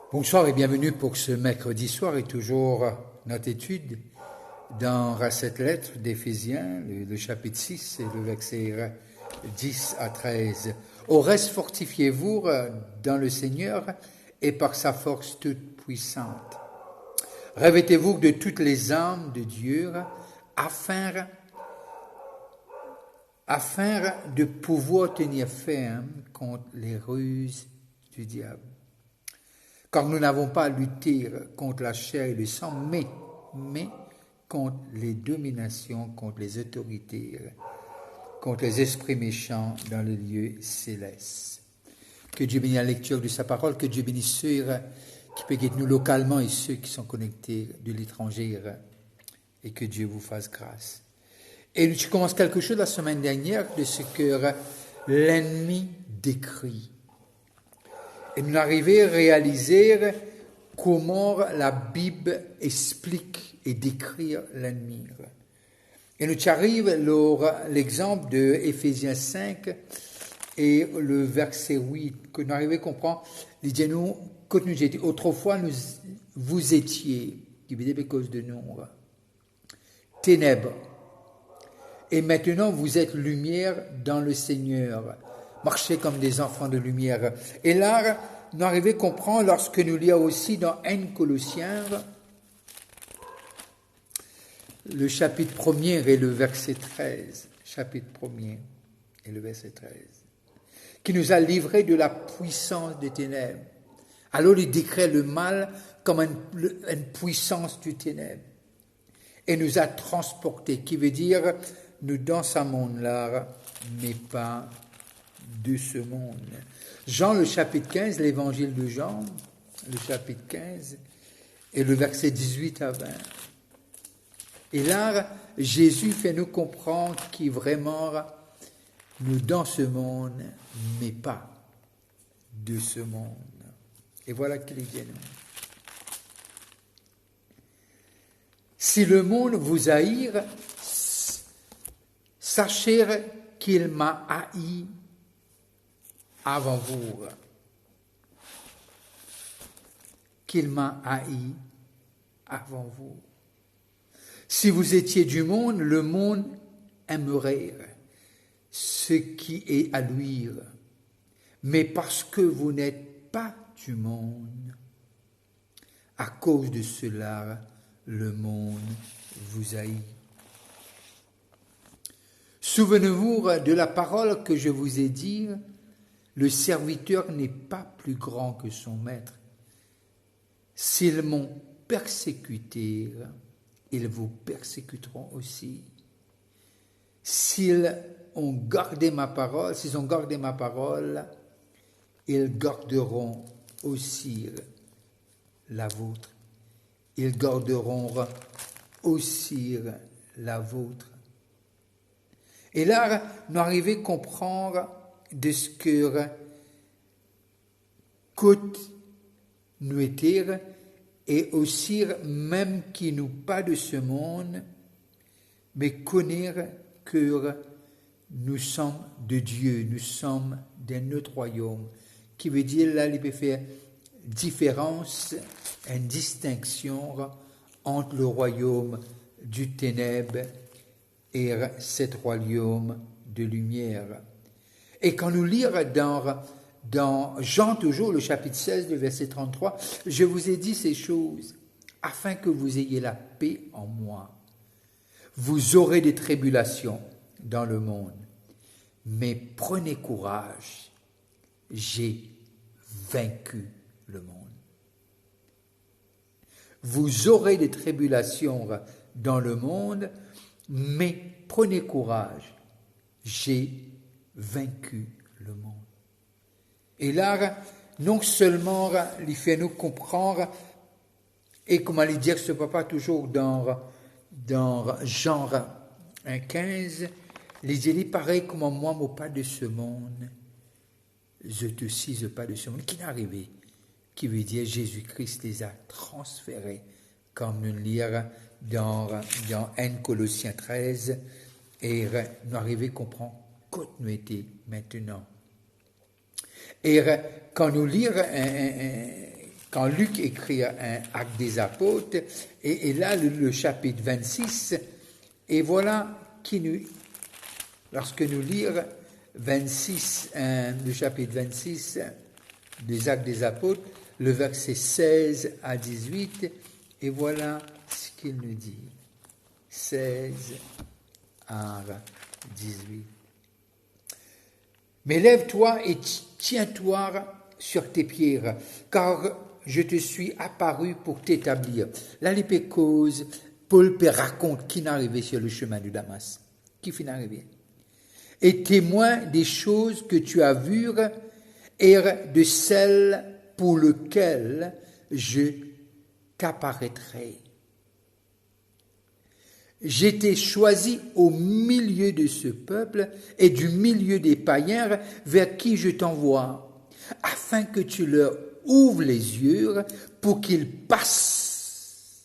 Bonsoir et bienvenue pour ce mercredi soir et toujours notre étude dans cette lettre d'Éphésiens, le chapitre 6 et le verset 10 à 13. Au reste, fortifiez-vous dans le Seigneur et par sa force toute puissante. Revêtez-vous de toutes les armes de Dieu afin de pouvoir tenir ferme contre les ruses du diable. Car nous n'avons pas à lutter contre la chair et le sang, mais contre les dominations, contre les autorités, contre les esprits méchants dans les lieux célestes. Que Dieu bénisse la lecture de sa parole, que Dieu bénisse ceux qui peuvent être nous localement et ceux qui sont connectés de l'étranger, et que Dieu vous fasse grâce. Et je commence quelque chose la semaine dernière de ce que l'ennemi décrit. Et nous arrivons à réaliser comment la Bible explique et décrit l'ennemi. Et nous arrivons à l'exemple de Éphésiens 5 et le verset 8, que nous arrivons à comprendre. Il dit nous, quand nous étions, autrefois vous étiez, qui veut dire à cause de nous, ténèbres. Et maintenant vous êtes lumière dans le Seigneur. Marchez comme des enfants de lumière. Et là, nous arrivons à comprendre lorsque nous lisons aussi dans 1 Colossiens, le chapitre 1er et le verset 13. Chapitre 1er et le verset 13. Qui nous a livrés de la puissance des ténèbres. Alors il décrit le mal comme une puissance du ténèbre. Et nous a transportés, qui veut dire nous dans ce monde-là, mais pas de ce monde. Jean, le chapitre 15, l'évangile de Jean, le chapitre 15, et le verset 18 à 20. Et là, Jésus fait nous comprendre qu'il vraiment nous dans ce monde, mais pas de ce monde. Et voilà qu'il dit nous. Si le monde vous haït, sachez qu'il m'a haï avant vous. Qu'il m'a haï avant vous. Si vous étiez du monde, le monde aimerait ce qui est à lui. Mais parce que vous n'êtes pas du monde, à cause de cela, le monde vous haït. Souvenez-vous de la parole que je vous ai dit, le serviteur n'est pas plus grand que son maître. S'ils m'ont persécuté, ils vous persécuteront aussi. S'ils ont gardé ma parole, ils garderont aussi la vôtre. Ils garderont aussi la vôtre. Et là, nous arrivons à comprendre de ce que côte nous était et aussi même qui nous pas de ce monde, mais connaître que nous sommes de Dieu, nous sommes d'un autre royaume, qui veut dire là, il peut faire différence, une distinction entre le royaume du ténèbre et cet royaume de lumière. Et quand nous lisons dans Jean toujours, le chapitre 16, le verset 33, je vous ai dit ces choses afin que vous ayez la paix en moi. Vous aurez des tribulations dans le monde, mais prenez courage, j'ai vaincu le monde. Vous aurez des tribulations dans le monde, mais prenez courage, j'ai vaincu le monde. Et là, non seulement il fait nous comprendre, et comme il dit ce papa toujours dans Jean 15, il pareil comme moi, mon pas de ce monde, je te suis pas de ce monde, qui n'est arrivé, qui veut dire Jésus-Christ les a transférés, comme nous lire dans 1 Colossiens 13, et nous arrivons à comprendre quand nous étions maintenant. Et quand nous lisons quand Luc écrit un Acte des Apôtres, et là le chapitre 26, et voilà lorsque nous lisons 26, le chapitre 26 des Actes des Apôtres, le verset 16 à 18, et voilà ce qu'il nous dit. 16 à 18. Mais lève-toi et tiens-toi sur tes pieds, car je te suis apparu pour t'établir. Là, l'épécose, Paul raconte qui n'est arrivé sur le chemin de Damas, qui finit arrivé. Et témoin des choses que tu as vues et de celles pour lesquelles je t'apparaîtrai. J'étais choisi au milieu de ce peuple et du milieu des païens vers qui je t'envoie, afin que tu leur ouvres les yeux pour qu'ils passent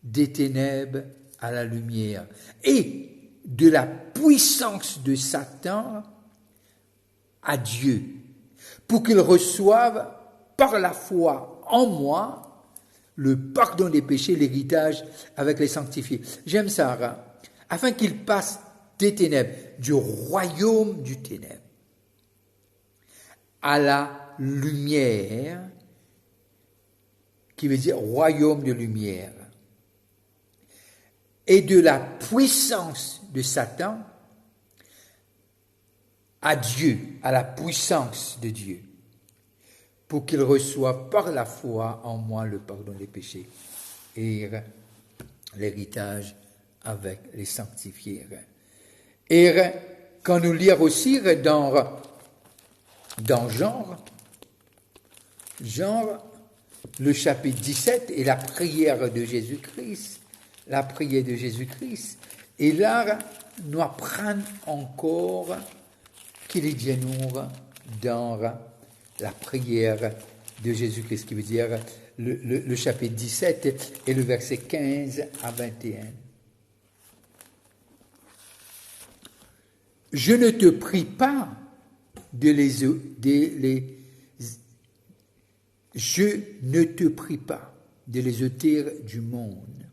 des ténèbres à la lumière et de la puissance de Satan à Dieu, pour qu'ils reçoivent par la foi en moi le pardon des péchés, l'héritage avec les sanctifiés. J'aime ça, afin qu'ils passent des ténèbres, du royaume du ténèbre, à la lumière, qui veut dire royaume de lumière, et de la puissance de Satan à Dieu, à la puissance de Dieu, pour qu'ils reçoivent par la foi en moi le pardon des péchés et l'héritage avec les sanctifiés. Et quand nous lisons aussi dans Jean, le chapitre 17 et la prière de Jésus-Christ, et là, nous apprenons encore qu'il est bien dans la prière de Jésus-Christ, qui veut dire le chapitre 17 et le verset 15 à 21. Je ne te prie pas de les ôter du monde,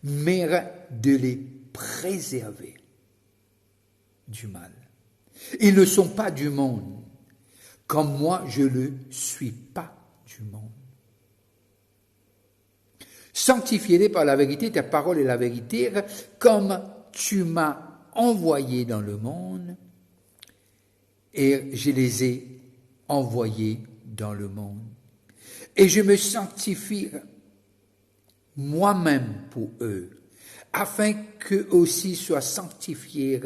mais de les préserver du mal. Ils ne sont pas du monde, comme moi je ne suis pas du monde. Sanctifie-les par la vérité, ta parole est la vérité, comme tu m'as envoyé dans le monde, et je les ai envoyés dans le monde. Et je me sanctifie moi-même pour eux, afin qu'eux aussi soient sanctifiés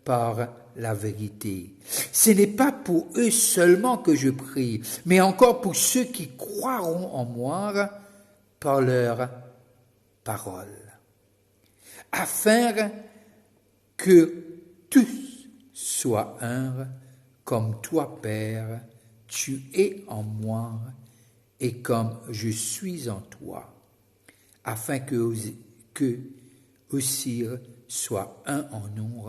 par la vérité. Ce n'est pas pour eux seulement que je prie, mais encore pour ceux qui croiront en moi par leur parole, afin que tous soient un, comme toi, Père, tu es en moi, et comme je suis en toi, afin que aussi soient un en nous,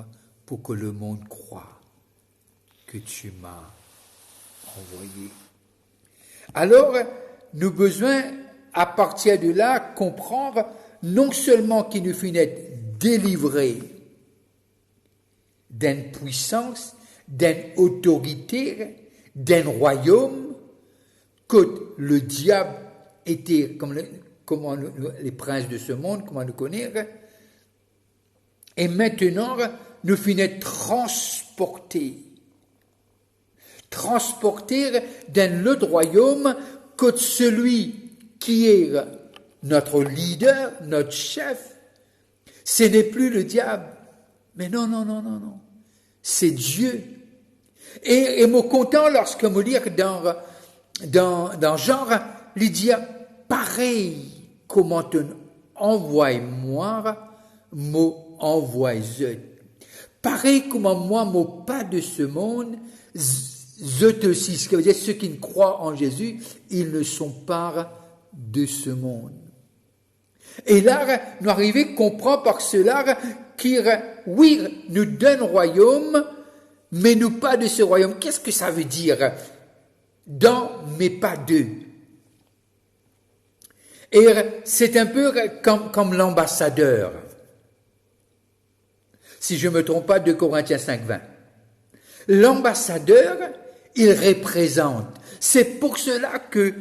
pour que le monde croie que tu m'as envoyé. Alors, nous avons besoin, à partir de là, comprendre non seulement qu'il nous faut être délivrés d'une puissance, d'une autorité, d'un royaume, que le diable était comme les princes de ce monde, comment nous connaître, et maintenant, nous finissons transportés dans l'autre royaume que celui qui est notre leader, notre chef. Ce n'est plus le diable, mais non, c'est Dieu. Et me content lorsque me lire dans Jean, il dit pareil comment tu envoies moi, m'envoie eux. Pareil comme moi, pas de ce monde, eux aussi, ce qui veut dire ceux qui ne croient en Jésus, ils ne sont pas de ce monde. Et là, nous arrivons à comprendre par cela qu'il, oui, nous donne royaume, mais nous pas de ce royaume. Qu'est-ce que ça veut dire? Dans, mais pas d'eux. Et c'est un peu comme l'ambassadeur. Si je ne me trompe pas, de Corinthiens 5:20. L'ambassadeur, il représente. C'est pour cela que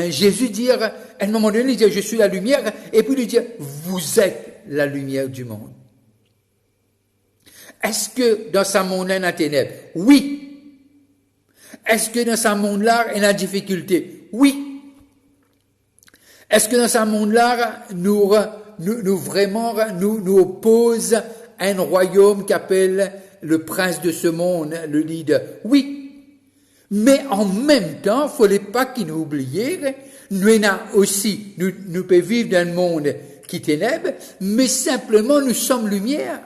Jésus dit, à un moment donné, il dit, je suis la lumière, et puis il dit, vous êtes la lumière du monde. Est-ce que dans ce monde-là, il y a ténèbres? Oui. Est-ce que dans ce monde-là, il y a difficulté? Oui. Est-ce que dans ce monde-là, nous oppose à un royaume qu'appelle le prince de ce monde, le leader? Oui. Mais en même temps, il ne fallait pas qu'il nous oublie, nous pouvons vivre dans un monde qui est ténèbre, mais simplement nous sommes lumière.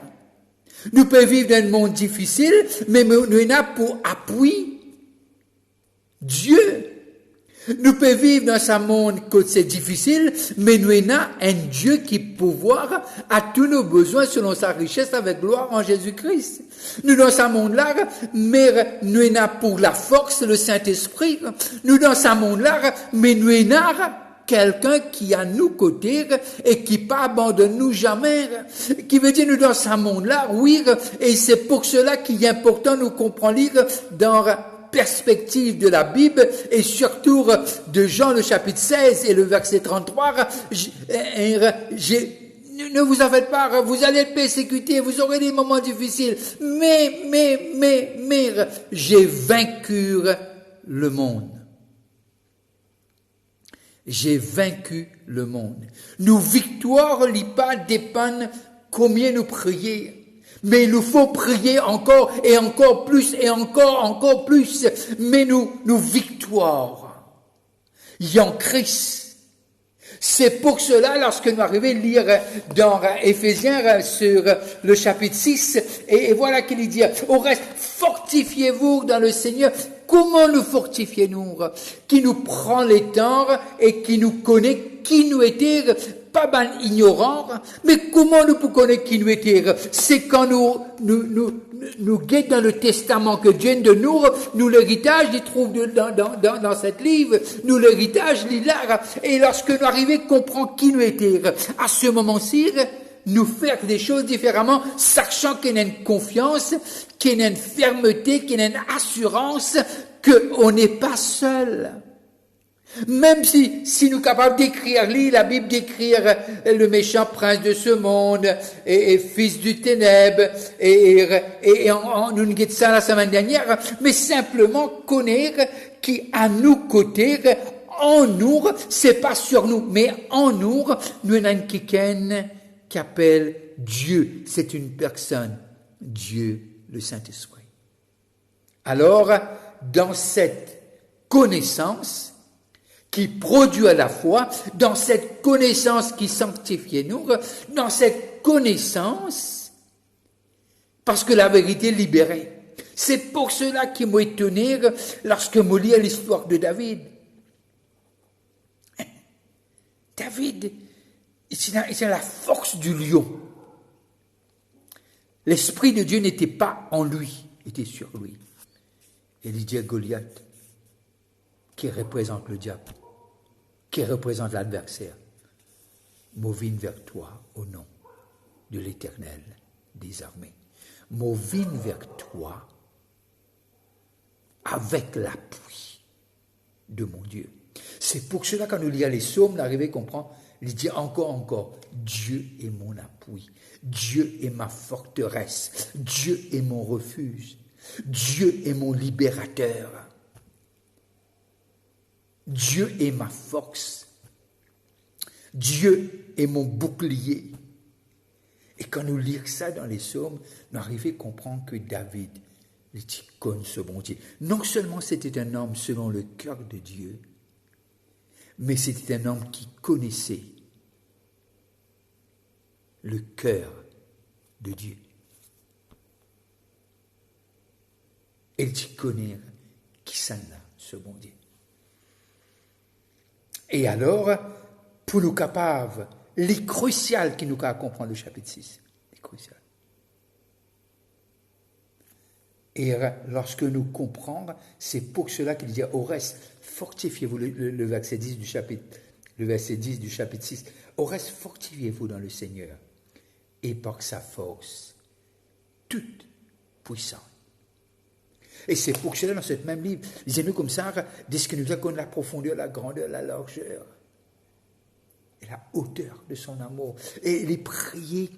Nous pouvons vivre dans un monde difficile, mais nous avons pour appui Dieu. Nous pouvons vivre dans ce monde que c'est difficile, mais nous avons un Dieu qui pourvoira à tous nos besoins selon sa richesse avec gloire en Jésus-Christ. Nous dans ce monde-là, mais nous avons pour la force le Saint-Esprit. Nous dans ce monde-là, mais nous avons quelqu'un qui est à nos côtés et qui pas abandonne nous jamais. Qui veut dire nous dans ce monde-là, oui, et c'est pour cela qu'il est important nous comprendre lire dans perspective de la Bible et surtout de Jean le chapitre 16 et le verset 33, ne vous en faites pas, vous allez être persécutés, vous aurez des moments difficiles, mais, j'ai vaincu le monde. J'ai vaincu le monde. Nos victoires pas dépendent combien nous prions. Mais il nous faut prier encore et encore plus et encore plus. Mais nos victoires, il y a en Christ. C'est pour cela, lorsque nous arrivons à lire dans Éphésiens sur le chapitre 6, et voilà qu'il dit, au reste, fortifiez-vous dans le Seigneur. Comment nous fortifier-nous? Qui nous prend les temps et qui nous connaît, qui nous était pas mal ignorant, mais comment nous pouvons connaître qui nous était? C'est quand nous guettons dans le testament que Dieu de nous l'héritage, il trouve dans cette livre, nous l'héritage, il là, et lorsque nous arrivons à comprendre qui nous était, à ce moment-ci, nous faire des choses différemment, sachant qu'il y a une confiance, qu'il y a une fermeté, qu'il y a une assurance, qu'on n'est pas seul. Même si nous sommes capables d'écrire, lire la Bible, d'écrire le méchant prince de ce monde, et fils du ténèbre, et nous nous dit ça la semaine dernière, mais simplement connaître qui à nos côtés, en nous, c'est pas sur nous, mais en nous, nous avons quelqu'un qui appelle Dieu. C'est une personne, Dieu, le Saint-Esprit. Alors, dans cette connaissance qui produit à la foi, dans cette connaissance qui sanctifie nous, dans cette connaissance, parce que la vérité libérée. C'est pour cela qu'il m'a étonné lorsque je lis l'histoire de David. David, c'est la force du lion. L'Esprit de Dieu n'était pas en lui, était sur lui. Et il dit à Goliath, qui représente le diable, qui représente l'adversaire, m'ovine vers toi au nom de l'Éternel des armées. M'ovine vers toi avec l'appui de mon Dieu. C'est pour cela quand nous lisons les psaumes, on arrive à comprendre, il dit encore, Dieu est mon appui, Dieu est ma forteresse, Dieu est mon refuge, Dieu est mon libérateur, Dieu est ma force, Dieu est mon bouclier. Et quand nous lisons ça dans les psaumes, nous arrivons à comprendre que David, il connaît ce bon Dieu. Non seulement c'était un homme selon le cœur de Dieu, mais c'était un homme qui connaissait le cœur de Dieu. Et il connaît qui s'en a, ce bon Dieu. Et alors, pour nous capables, les cruciales qui nous a comprendre le chapitre 6, les cruciales. Et lorsque nous comprenons, c'est pour cela qu'il dit au reste, fortifiez-vous, le verset 10 du chapitre, le verset 10 du chapitre 6, au reste, fortifiez-vous dans le Seigneur et par sa force toute puissante. Et c'est pour cela, dans ce même livre, lisez-nous comme ça, dès ce que nous avons la profondeur, la grandeur, la largeur et la hauteur de son amour. Et les prières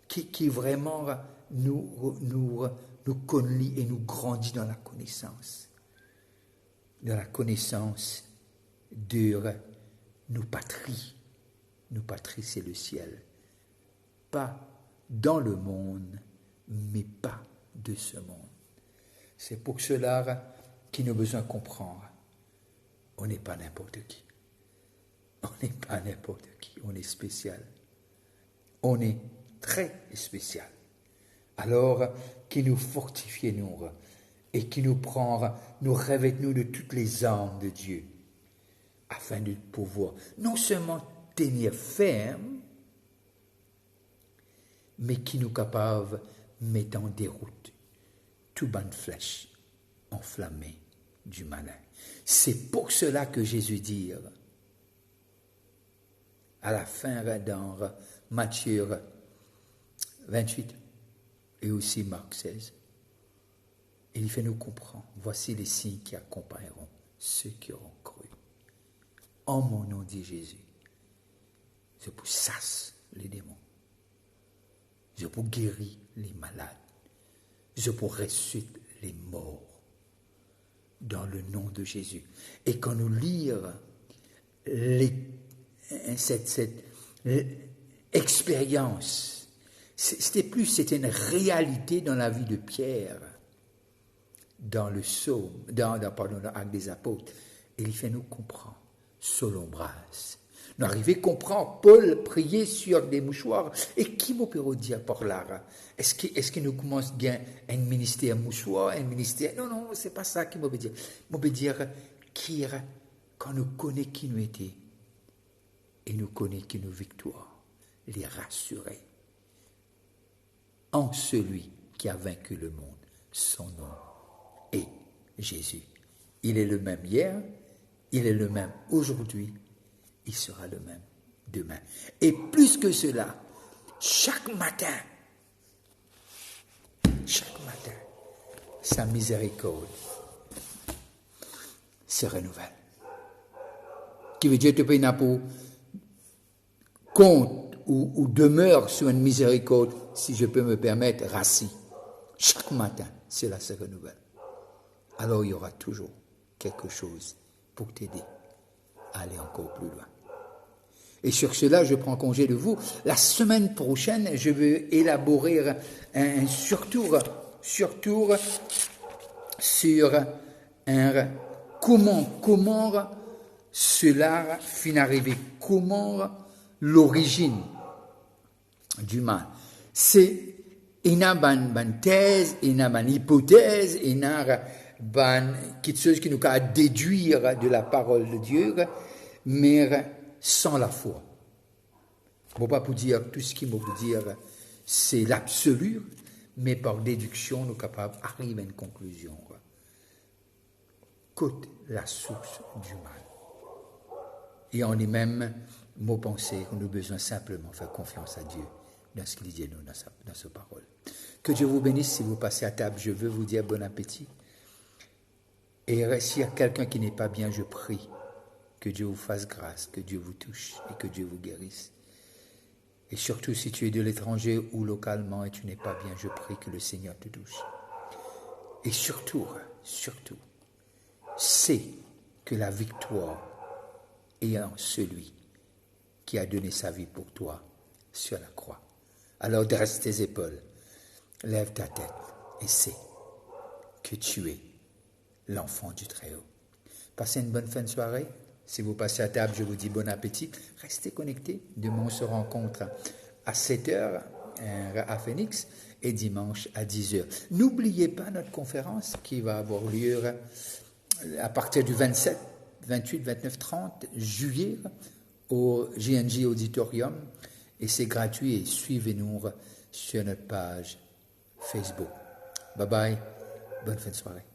qui vraiment nous conduit et nous grandit dans la connaissance. Dans la connaissance de nos patries. Nos patries, c'est le ciel. Pas dans le monde, mais pas de ce monde. C'est pour cela qu'il nous a besoin de comprendre. On n'est pas n'importe qui. On n'est pas n'importe qui. On est spécial. On est très spécial. Alors, qui nous fortifie, nous, et qui nous prend, nous revêt nous de toutes les armes de Dieu, afin de pouvoir non seulement tenir ferme, mais qui nous capable mettre en déroute tout bonne flèche enflammée du malin. C'est pour cela que Jésus dit, à la fin, dans Matthieu 28, et aussi Marc 16, et il fait nous comprendre, voici les signes qui accompagneront ceux qui auront cru. En mon nom, dit Jésus, je vous chasse les démons, je vous guéris les malades, je vous ressuscite les morts, dans le nom de Jésus. Et quand nous lisons cette expérience, c'était une réalité dans la vie de Pierre, dans le psaume, dans l'acte des apôtres. Et il fait nous comprendre, selon Brasse. Nous arrivons à comprendre, Paul priait sur des mouchoirs. Et qui m'a pu dire par là? Est-ce que nous commençons bien un ministère mouchoir, un ministère... Non, c'est pas ça qui m'a pu dire. M'a pu dire, quand nous connaissons qui nous étions, et nous connaissons qui nous victoires, les rassurer en celui qui a vaincu le monde. Son nom est Jésus. Il est le même hier, il est le même aujourd'hui, il sera le même demain. Et plus que cela, chaque matin, sa miséricorde se renouvelle. Qui veut dire que tu peux n'a pas compte ou demeure sur une miséricorde, si je peux me permettre, rassis. Chaque matin, cela se renouvelle. Alors il y aura toujours quelque chose pour t'aider à aller encore plus loin. Et sur cela, je prends congé de vous. La semaine prochaine, je vais élaborer un surtour sur comment cela finit arrivé, comment l'origine du mal. C'est une thèse, une hypothèse, quelque chose qui nous a déduire de la parole de Dieu, mais sans la foi. Je ne peux pas vous dire tout ce qu'il m'a vous dire, c'est l'absolu, mais par déduction, nous sommes capables d'arriver à une conclusion. Qu'est la source du mal? Et en lui-même, mot pensé, nous avons besoin simplement de faire confiance à Dieu dans ce qu'il dit nous dans sa parole. Que Dieu vous bénisse. Si vous passez à table, je veux vous dire bon appétit. Et s'il y a quelqu'un qui n'est pas bien, je prie que Dieu vous fasse grâce, que Dieu vous touche et que Dieu vous guérisse. Et surtout, si tu es de l'étranger ou localement et tu n'es pas bien, je prie que le Seigneur te touche. Et surtout, sais que la victoire est en celui qui a donné sa vie pour toi sur la croix. Alors dresse tes épaules, lève ta tête et sais que tu es l'enfant du Très-Haut. Passez une bonne fin de soirée. Si vous passez à table, je vous dis bon appétit. Restez connectés. Demain, on se rencontre à 7h à Phoenix et dimanche à 10h. N'oubliez pas notre conférence qui va avoir lieu à partir du 27, 28, 29, 30 juillet au JNJ Auditorium. Et c'est gratuit et suivez-nous sur notre page Facebook. Bye bye. Bonne fin de soirée.